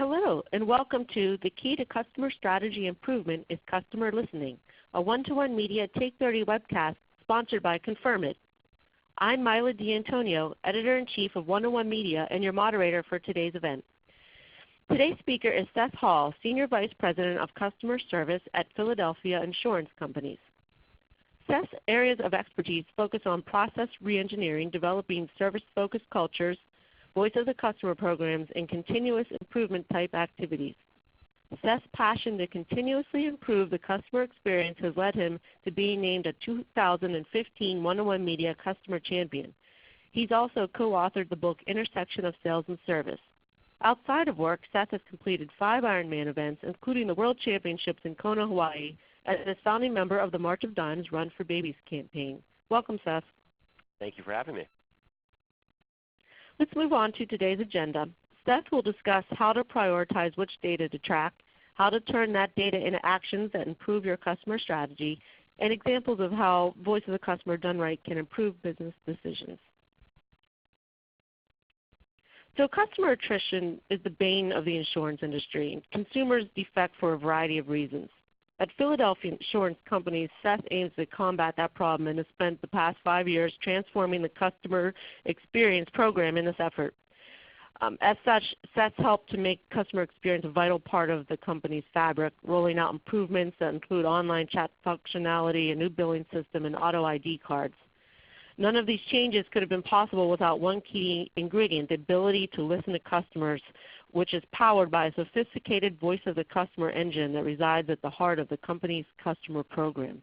Hello, and welcome to The Key to Customer Strategy Improvement is Customer Listening, a one-to-one media Take 30 webcast sponsored by Confirm It. I'm Myla D'Antonio, Editor-in-Chief of One-to-One Media and your moderator for today's event. Today's speaker is Seth Hall, Senior Vice President of Customer Service at Philadelphia Insurance Companies. Seth's areas of expertise focus on process reengineering, developing service-focused cultures, voice of the customer programs, and continuous improvement type activities. Seth's passion to continuously improve the customer experience has led him to being named a 2015 One-to-One Media Customer Champion. He's also co-authored the book Intersection of Sales and Service. Outside of work, Seth has completed 5 Ironman events, including the World Championships in Kona, Hawaii, as a founding member of the March of Dimes Run for Babies campaign. Welcome, Seth. Thank you for having me. Let's move on to today's agenda. Seth will discuss how to prioritize which data to track, how to turn that data into actions that improve your customer strategy, and examples of how voice of the customer done right can improve business decisions. So customer attrition is the bane of the insurance industry. Consumers defect for a variety of reasons. At Philadelphia Insurance Companies, Seth aims to combat that problem and has spent the past 5 years transforming the customer experience program in this effort. As such, Seth's helped to make customer experience a vital part of the company's fabric, rolling out improvements that include online chat functionality, a new billing system, and auto ID cards. None of these changes could have been possible without one key ingredient, the ability to listen to customers, which is powered by a sophisticated voice of the customer engine that resides at the heart of the company's customer program.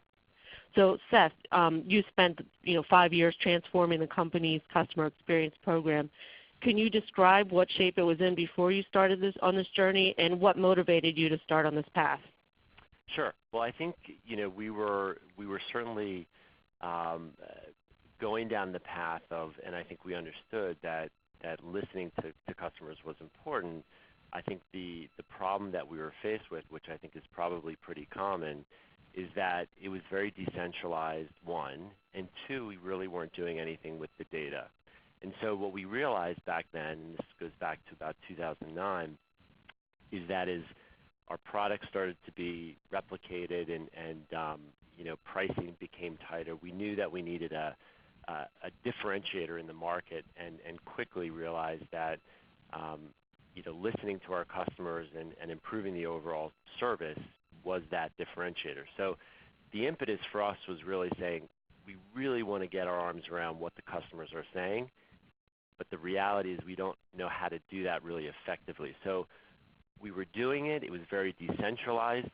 So Seth, you spent 5 years transforming the company's customer experience program. Can you describe what shape it was in before you started on this journey, and what motivated you to start on this path? Sure. Well, I think we were certainly going down the path of, and I think we understood that listening to customers was important. I think the problem that we were faced with, which I think is probably pretty common, is that it was very decentralized, one, and two, we really weren't doing anything with the data. And so what we realized back then, and this goes back to about 2009, is that as our products started to be replicated and pricing became tighter, we knew that we needed a differentiator in the market, and quickly realized that listening to our customers and improving the overall service was that differentiator. So the impetus for us was really saying we really want to get our arms around what the customers are saying, but the reality is we don't know how to do that really effectively. So we were doing it. It was very decentralized.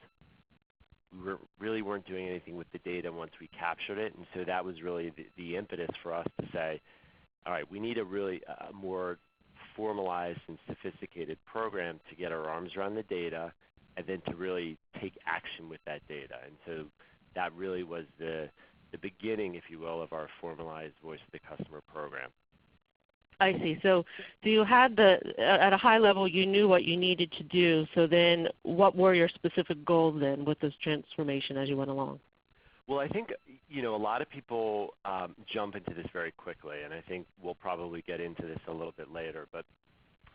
We really weren't doing anything with the data once we captured it, and so that was really the impetus for us to say, all right, we need a more formalized and sophisticated program to get our arms around the data and then to really take action with that data. And so that really was the beginning, if you will, of our formalized voice of the customer program. I see. So you had at a high level, you knew what you needed to do. So then what were your specific goals then with this transformation as you went along? Well, I think a lot of people jump into this very quickly, and I think we'll probably get into this a little bit later. But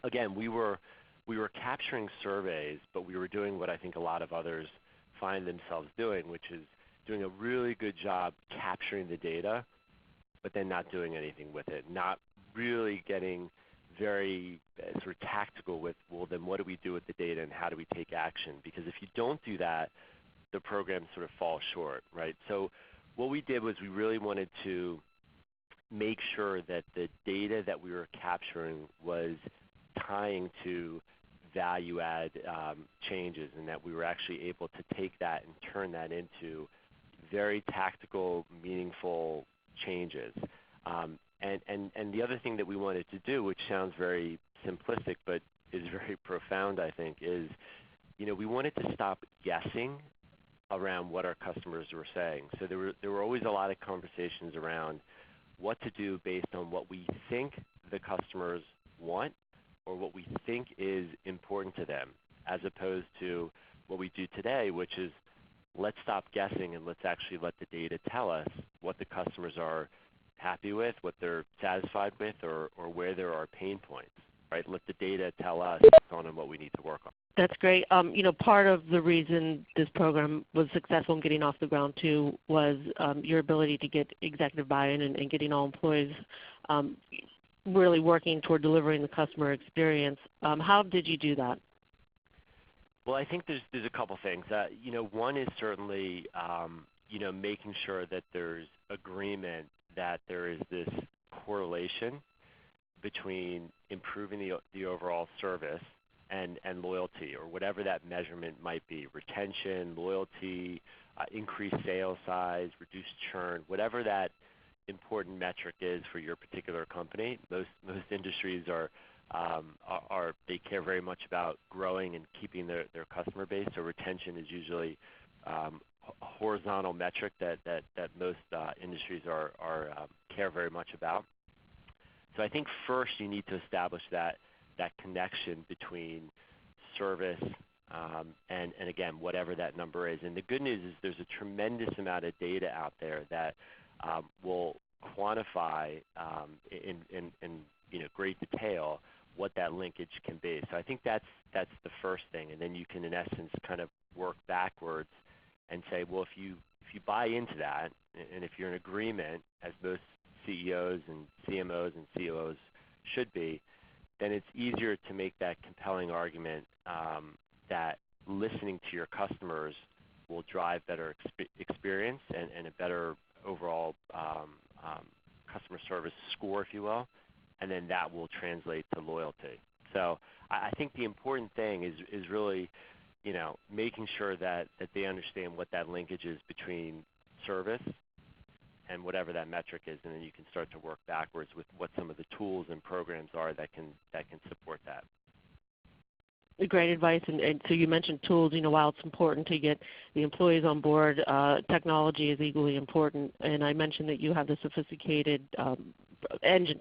again, we were capturing surveys, but we were doing what I think a lot of others find themselves doing, which is doing a really good job capturing the data, but then not doing anything with it, not really getting very sort of tactical with, well, then what do we do with the data and how do we take action? Because if you don't do that, the program sort of falls short, right? So what we did was we really wanted to make sure that the data that we were capturing was tying to value-add changes, and that we were actually able to take that and turn that into very tactical, meaningful changes. And the other thing that we wanted to do, which sounds very simplistic but is very profound, I think, is we wanted to stop guessing around what our customers were saying. So there were always a lot of conversations around what to do based on what we think the customers want or what we think is important to them, as opposed to what we do today, which is let's stop guessing and let's actually let the data tell us what the customers are happy with, what they're satisfied with, or where there are pain points. right? Let the data tell us on what we need to work on. That's great. Part of the reason this program was successful in getting off the ground too was your ability to get executive buy-in and getting all employees really working toward delivering the customer experience. How did you do that? Well, I think there's a couple things. One is certainly making sure that there's agreement that there is this correlation between improving the overall service and loyalty, or whatever that measurement might be, retention, loyalty, increased sales size, reduced churn, whatever that important metric is for your particular company. Most industries they care very much about growing and keeping their customer base. So retention is usually a horizontal metric that most industries care very much about. So I think first you need to establish that connection between service and again, whatever that number is. And the good news is there's a tremendous amount of data out there that will quantify in great detail what that linkage can be. So I think that's the first thing, and then you can in essence kind of work backwards and say, well, if you buy into that, and if you're in agreement, as most CEOs and CMOs and COOs should be, then it's easier to make that compelling argument that listening to your customers will drive better experience and a better overall customer service score, if you will, and then that will translate to loyalty. So I think the important thing is really making sure that they understand what that linkage is between service and whatever that metric is, and then you can start to work backwards with what some of the tools and programs are that can support that. Great advice. And so you mentioned tools. While it's important to get the employees on board, technology is equally important. And I mentioned that you have the sophisticated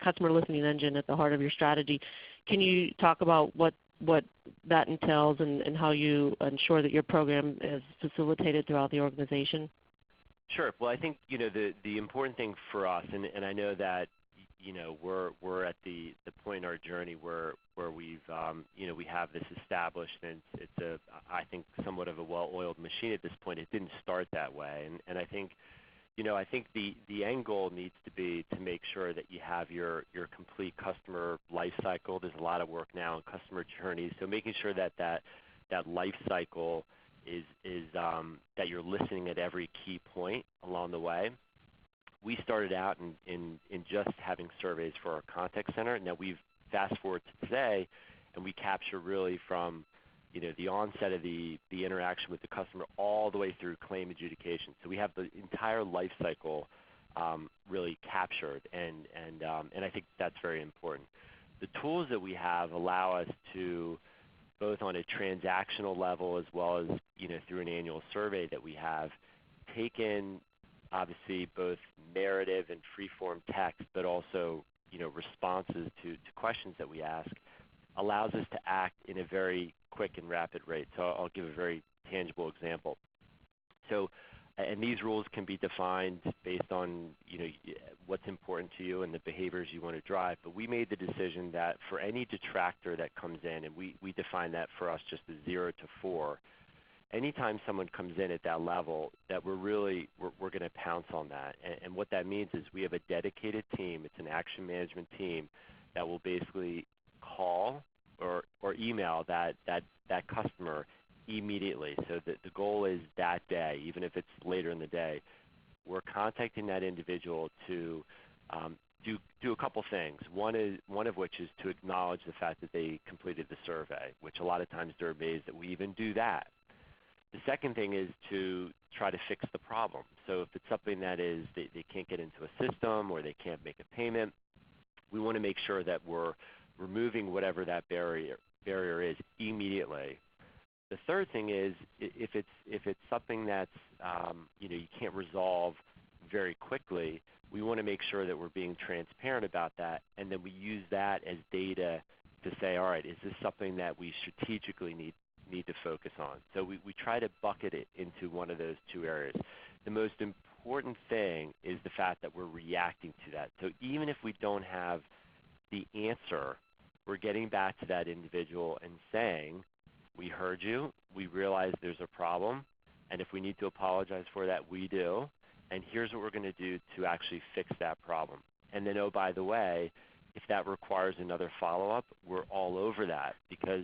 customer listening engine at the heart of your strategy. Can you talk about what that entails and how you ensure that your program is facilitated throughout the organization? Sure. Well, I think the important thing for us, and I know that we're at the point in our journey where we've we have this established, and it's I think somewhat of a well-oiled machine at this point. It didn't start that way, and I think I think the end goal needs to be to make sure that you have your complete customer life cycle. There's a lot of work now in customer journeys, so making sure that life cycle is that you're listening at every key point along the way. We started out in just having surveys for our contact center. Now we've fast forward to today, and we capture really from the onset of the interaction with the customer all the way through claim adjudication. So we have the entire life cycle really captured, and I think that's very important. The tools that we have allow us to, both on a transactional level as well as through an annual survey that we have, take in obviously both narrative and free-form text, but also responses to questions that we ask, allows us to act in a very quick and rapid rate. So I'll give a very tangible example. So, and these rules can be defined based on what's important to you and the behaviors you want to drive. But we made the decision that for any detractor that comes in, and we define that for us just as 0 to 4. Anytime someone comes in at that level, that we're going to pounce on that. And what that means is we have a dedicated team. It's an action management team that will basically call or email that customer immediately. So the goal is that day, even if it's later in the day, we're contacting that individual to do a couple things. One of which is to acknowledge the fact that they completed the survey, which a lot of times they're amazed that we even do that. The second thing is to try to fix the problem. So if it's something that is they can't get into a system or they can't make a payment, we want to make sure that we're removing whatever that barrier is immediately. The third thing is if it's something that's you can't resolve very quickly, we want to make sure that we're being transparent about that, and then we use that as data to say, all right, is this something that we strategically need to focus on? So we try to bucket it into one of those two areas. The most important thing is the fact that we're reacting to that. So even if we don't have the answer we're getting back to that individual and saying, we heard you, we realize there's a problem, and if we need to apologize for that, we do, and here's what we're going to do to actually fix that problem. And then, oh, by the way, if that requires another follow-up, we're all over that, because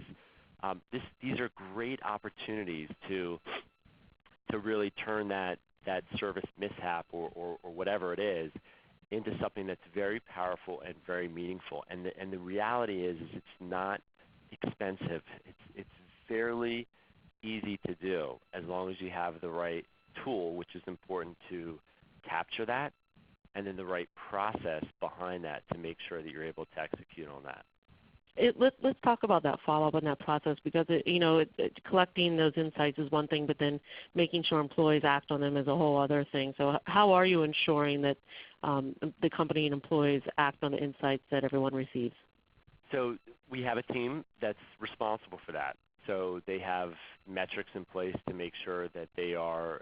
these are great opportunities to really turn that service mishap or whatever it is into something that's very powerful and very meaningful. And the reality is it's not expensive. It's fairly easy to do as long as you have the right tool, which is important to capture that, and then the right process behind that to make sure that you're able to execute on that. Let's talk about that follow-up and that process, because collecting those insights is one thing, but then making sure employees act on them is a whole other thing. So how are you ensuring that the company and employees act on the insights that everyone receives? So we have a team that's responsible for that. So they have metrics in place to make sure that they are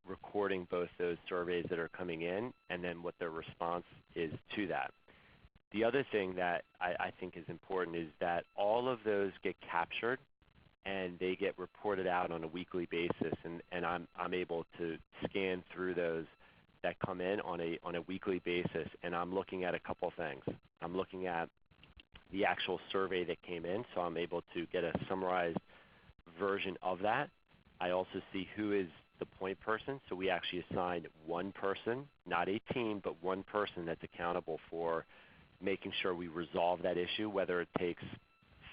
recording both those surveys that are coming in and then what their response is to that. The other thing that I think is important is that all of those get captured and they get reported out on a weekly basis, and I'm able to scan through those that come in on a weekly basis, and I'm looking at a couple things. I'm looking at the actual survey that came in, so I'm able to get a summarized version of that. I also see who is the point person, so we actually assigned one person, not a team, but one person that's accountable for making sure we resolve that issue, whether it takes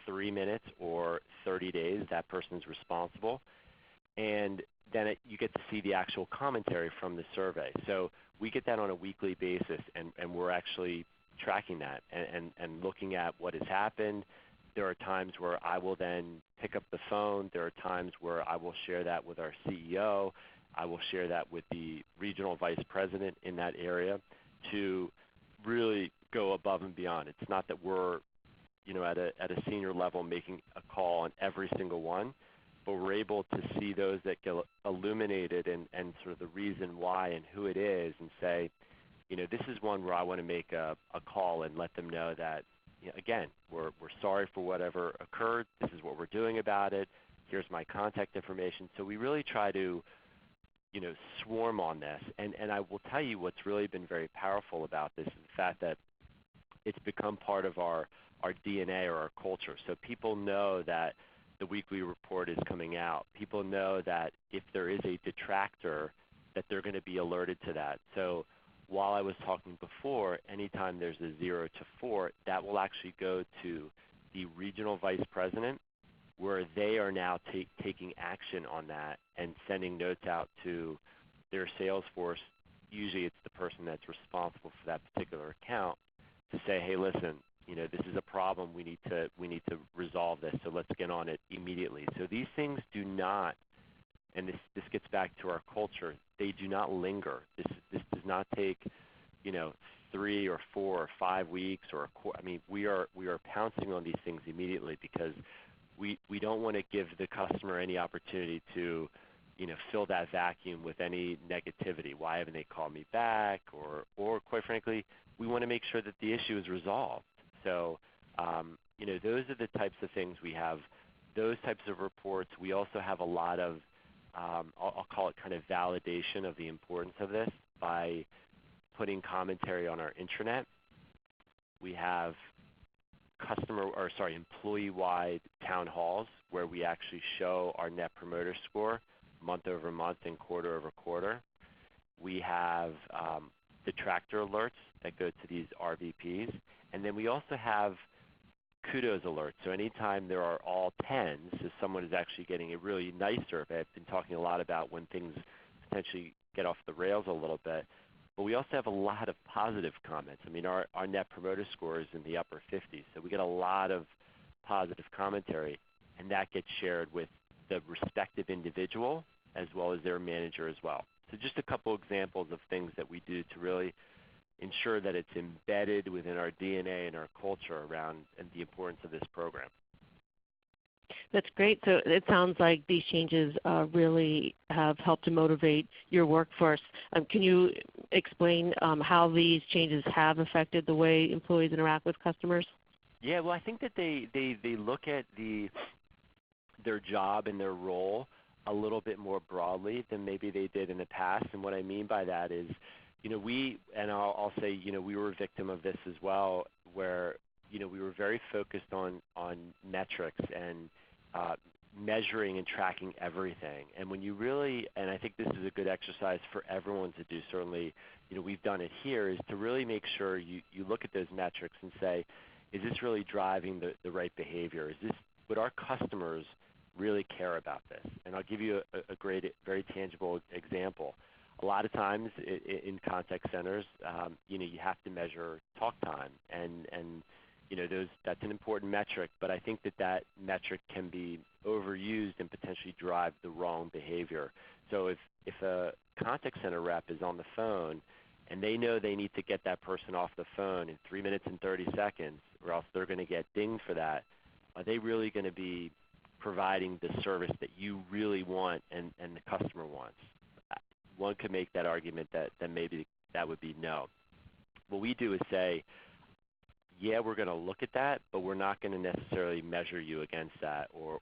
3 minutes or 30 days, that person's responsible. And then you get to see the actual commentary from the survey. So we get that on a weekly basis, and we're actually tracking that and looking at what has happened. There are times where I will then pick up the phone. There are times where I will share that with our CEO. I will share that with the regional vice president in that area to really go above and beyond. It's not that we're at a senior level making a call on every single one, but we're able to see those that get illuminated and sort of the reason why and who it is, and say, this is one where I want to make a call and let them know that, again, we're sorry for whatever occurred. This is what we're doing about it. Here's my contact information. So we really try to swarm on this. And I will tell you what's really been very powerful about this is the fact that it's become part of our DNA or our culture. So people know that the weekly report is coming out. People know that if there is a detractor, that they're going to be alerted to that. So while I was talking before, anytime there's a 0 to 4, that will actually go to the regional vice president, where they are now taking action on that and sending notes out to their sales force. Usually it's the person that's responsible for that particular account, to say, hey, listen, this is a problem. We need to resolve this, so let's get on it immediately. So these things do not, and this gets back to our culture, they do not linger. This does not take 3 or 4 or 5 weeks or a quarter. We are pouncing on these things immediately, because we don't want to give the customer any opportunity to fill that vacuum with any negativity. Why haven't they called me back? Or quite frankly, we want to make sure that the issue is resolved. So those are the types of things we have, those types of reports. We also have a lot of, I'll call it kind of validation of the importance of this by putting commentary on our intranet. We have employee-wide town halls where we actually show our Net Promoter Score month over month and quarter over quarter. We have detractor alerts that go to these RVPs. And then we also have kudos alerts. So anytime there are all 10s, so someone is actually getting a really nice survey. I've been talking a lot about when things potentially get off the rails a little bit. But we also have a lot of positive comments. Our Net Promoter Score is in the upper 50s, so we get a lot of positive commentary, and that gets shared with the respective individual as well as their manager as well. So just a couple examples of things that we do to really ensure that it's embedded within our DNA and our culture around and the importance of this program. That's great. So it sounds like these changes really have helped to motivate your workforce. Can you explain how these changes have affected the way employees interact with customers? Yeah, well, I think that they look at their job and their role a little bit more broadly than maybe they did in the past. And what I mean by that is, I'll say, we were a victim of this as well, where, we were very focused on metrics and measuring and tracking everything. And when you really, and I think this is a good exercise for everyone to do, certainly, we've done it here, is to really make sure you look at those metrics and say, is this really driving the right behavior? Would our customers really care about this? And I'll give you a great, very tangible example. A lot of times in contact centers, you have to measure talk time, and that's an important metric, but I think that metric can be overused and potentially drive the wrong behavior. So if a contact center rep is on the phone and they know they need to get that person off the phone in 3 minutes and 30 seconds or else they're going to get dinged for that, are they really going to be providing the service that you really want and the customer wants? One could make that argument that maybe that would be no. What we do is say, yeah, we're going to look at that, but we're not going to necessarily measure you against that or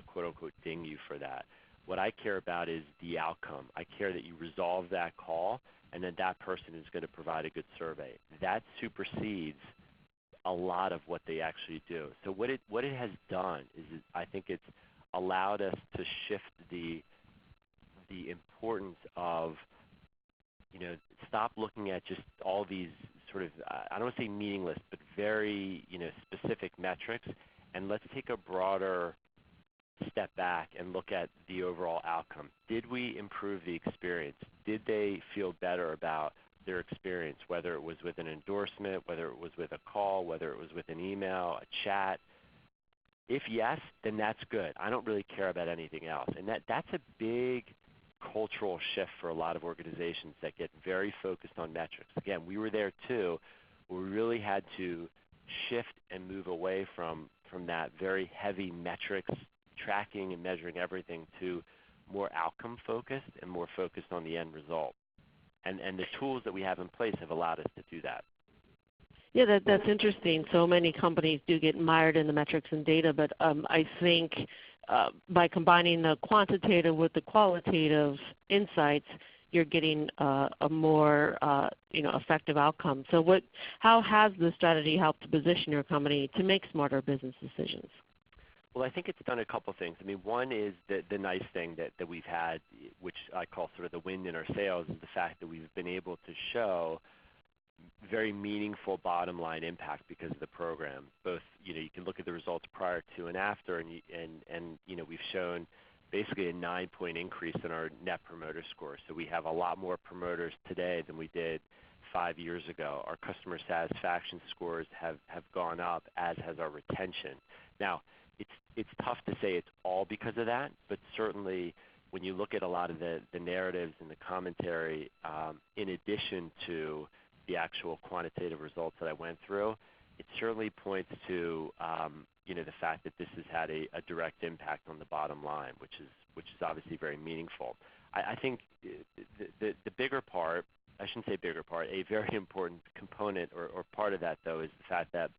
quote unquote ding you for that. What I care about is the outcome. I care that you resolve that call and then that person is going to provide a good survey. That supersedes a lot of what they actually do. So what it has done is I think it's allowed us to shift the importance of, stop looking at just all these sort of, I don't want to say meaningless, but very specific metrics, and let's take a broader step back and look at the overall outcome. Did we improve the experience? Did they feel better about their experience, whether it was with an endorsement, whether it was with a call, whether it was with an email, a chat? If yes, then that's good. I don't really care about anything else. And that's a big cultural shift for a lot of organizations that get very focused on metrics. Again, we were there too. We really had to shift and move away from that very heavy metrics, tracking and measuring everything, to more outcome focused and more focused on the end result. And the tools that we have in place have allowed us to do that. Yeah, that's interesting. So many companies do get mired in the metrics and data, but I think by combining the quantitative with the qualitative insights, you're getting a more effective outcome. So how has the strategy helped to position your company to make smarter business decisions? Well, I think it's done a couple things. I mean, one is the nice thing that we've had, which I call sort of the wind in our sails, is the fact that we've been able to show very meaningful bottom line impact because of the program. Both, you can look at the results prior to and after, and we've shown basically a 9-point increase in our Net Promoter Score. So we have a lot more promoters today than we did 5 years ago. Our customer satisfaction scores have gone up, as has our retention. Now, it's tough to say it's all because of that, but certainly when you look at a lot of the narratives and the commentary, in addition to the actual quantitative results that I went through, it certainly points to the fact that this has had a direct impact on the bottom line, which is obviously very meaningful. I think the bigger part, I shouldn't say bigger part, a very important component or part of that though is the fact that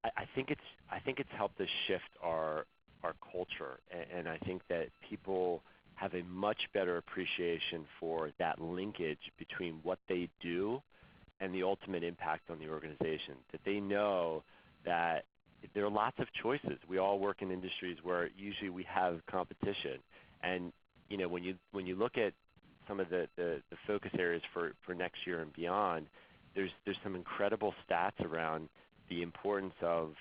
I think it's helped us shift our culture, and I think that people have a much better appreciation for that linkage between what they do and the ultimate impact on the organization. That they know that there are lots of choices. We all work in industries where usually we have competition, and when you look at some of the focus areas for next year and beyond, there's some incredible stats around the importance of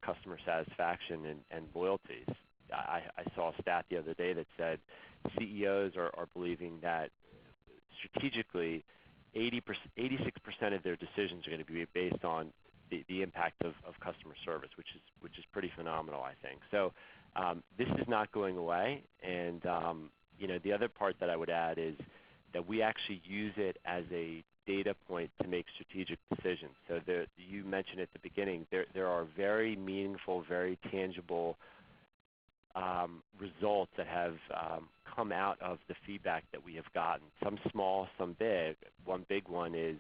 customer satisfaction and loyalties. I saw a stat the other day that said CEOs are believing that strategically 86% of their decisions are going to be based on the impact of customer service, which is pretty phenomenal, I think. So this is not going away, and the other part that I would add is that we actually use it as a data point to make strategic decisions. So you mentioned at the beginning, there are very meaningful, very tangible results that have come out of the feedback that we have gotten. Some small, some big. One big one is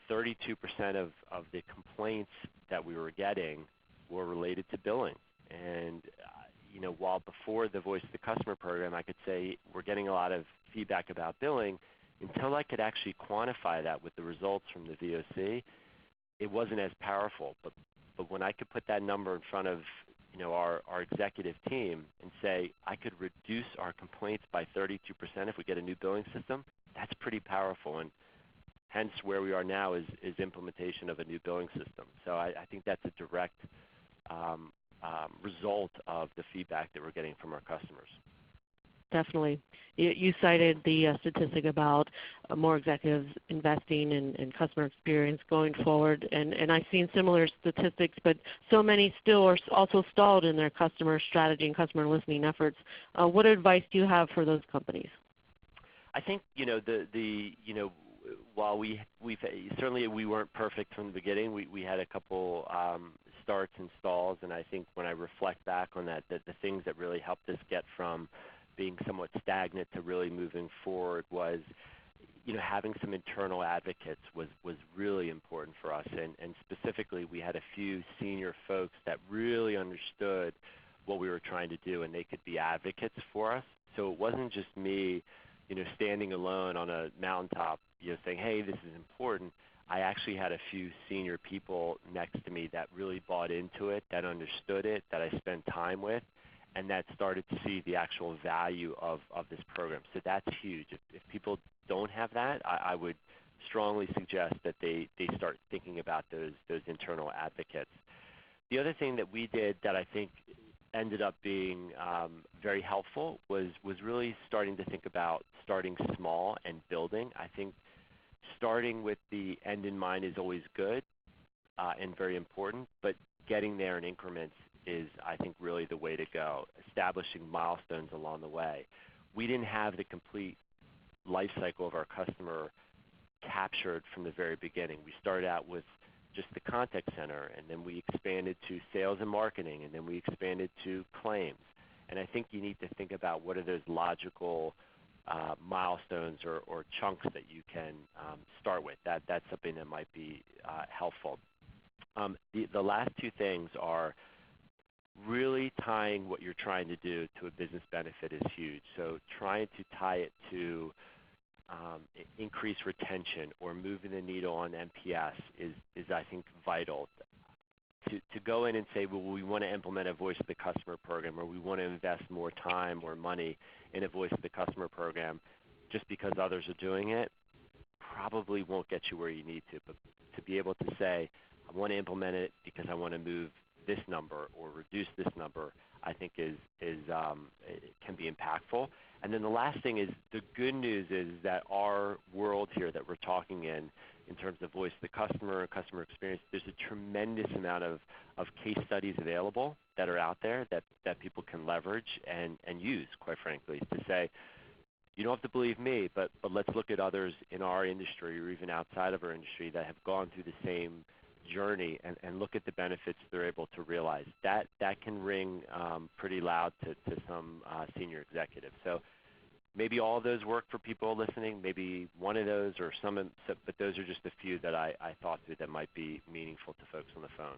32% of the complaints that we were getting were related to billing. And while before the Voice of the Customer program, I could say we're getting a lot of feedback about billing, until I could actually quantify that with the results from the VOC, it wasn't as powerful. But when I could put that number in front of our executive team and say I could reduce our complaints by 32% if we get a new billing system, that's pretty powerful. And hence where we are now is implementation of a new billing system. So I think that's a direct result of the feedback that we're getting from our customers. Definitely. You cited the statistic about more executives investing in customer experience going forward, and I've seen similar statistics, but so many still are also stalled in their customer strategy and customer listening efforts. What advice do you have for those companies? I think while we certainly we weren't perfect from the beginning, we had a couple starts and stalls, and I think when I reflect back on that, the things that really helped us get from being somewhat stagnant to really moving forward was having some internal advocates was really important for us, and specifically we had a few senior folks that really understood what we were trying to do, and they could be advocates for us. So it wasn't just me standing alone on a mountaintop saying, hey, this is important. I actually had a few senior people next to me that really bought into it, that understood it, that I spent time with, and that started to see the actual value of this program. So that's huge. If people don't have that, I would strongly suggest that they start thinking about those internal advocates. The other thing that we did that I think ended up being very helpful was really starting to think about starting small and building. I think starting with the end in mind is always good and very important, but getting there in increments is, I think, really the way to go, establishing milestones along the way. We didn't have the complete life cycle of our customer captured from the very beginning. We started out with just the contact center, and then we expanded to sales and marketing, and then we expanded to claims. And I think you need to think about what are those logical milestones or chunks that you can start with. That's something that might be helpful. The last two things are really tying what you're trying to do to a business benefit is huge. So trying to tie it to increase retention or moving the needle on NPS is I think, vital. To go in and say, well, we want to implement a Voice of the Customer program, or we want to invest more time or money in a Voice of the Customer program just because others are doing it, probably won't get you where you need to. But to be able to say, I want to implement it because I want to move this number or reduce this number, I think it can be impactful. And then the last thing is, the good news is that our world here that we're talking in terms of Voice of the Customer and customer experience, there's a tremendous amount of case studies available that are out there that people can leverage and use, quite frankly, to say, you don't have to believe me, but let's look at others in our industry or even outside of our industry that have gone through the same journey and look at the benefits they're able to realize. That can ring pretty loud to some senior executives. So maybe all of those work for people listening, maybe one of those or some, but those are just a few that I thought through that might be meaningful to folks on the phone.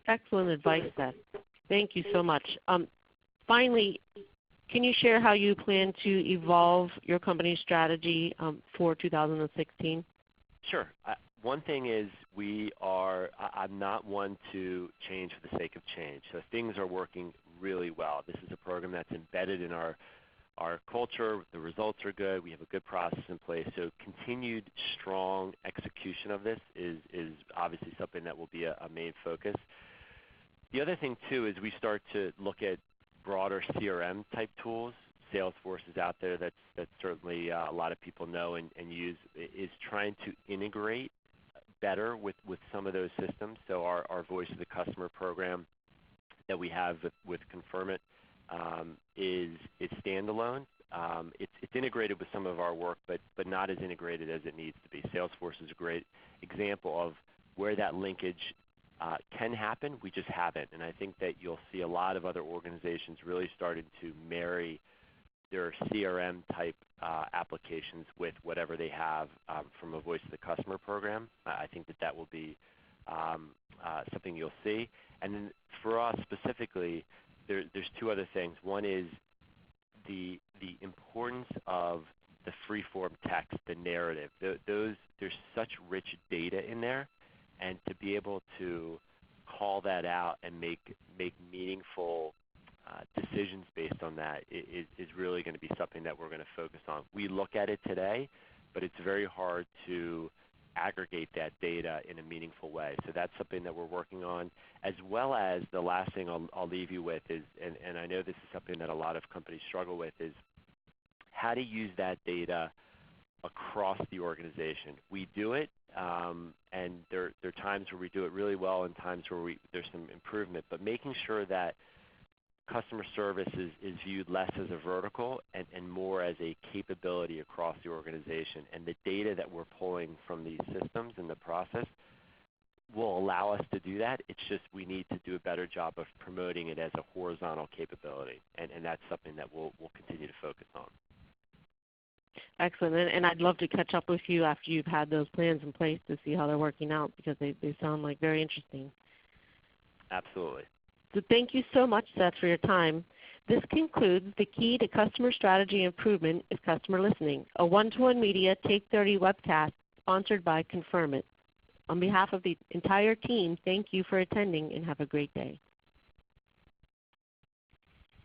Excellent advice, Seth. Thank you so much. Finally, can you share how you plan to evolve your company's strategy for 2016? Sure. One thing is I'm not one to change for the sake of change. So things are working really well. This is a program that's embedded in our culture. The results are good. We have a good process in place. So continued strong execution of this is obviously something that will be a main focus. The other thing, too, is we start to look at broader CRM type tools. Salesforce is out there that certainly a lot of people know and use, is trying to integrate better with some of those systems. So our Voice of the Customer program that we have with Confirmit is standalone. It's integrated with some of our work, but not as integrated as it needs to be. Salesforce is a great example of where that linkage can happen. We just haven't. And I think that you'll see a lot of other organizations really starting to marry their CRM type applications with whatever they have from a Voice of the Customer program. I think that will be something you'll see. And then for us specifically, there's two other things. One is the importance of the free-form text, the narrative. There's such rich data in there, and to be able to call that out and make meaningful decisions based on that is really going to be something that we're going to focus on. We look at it today, but it's very hard to aggregate that data in a meaningful way. So that's something that we're working on, as well as the last thing I'll leave you with is, and I know this is something that a lot of companies struggle with, is how to use that data across the organization. We do it, and there are times where we do it really well and times where there's some improvement, but making sure that customer service is viewed less as a vertical and more as a capability across the organization. And the data that we're pulling from these systems and the process will allow us to do that. It's just we need to do a better job of promoting it as a horizontal capability, and that's something that we'll continue to focus on. Excellent. And I'd love to catch up with you after you've had those plans in place to see how they're working out, because they sound like very interesting. Absolutely. So thank you so much, Seth, for your time. This concludes the Key to Customer Strategy Improvement is Customer Listening, a one-to-one media Take 30 webcast sponsored by Confirm It. On behalf of the entire team, thank you for attending and have a great day.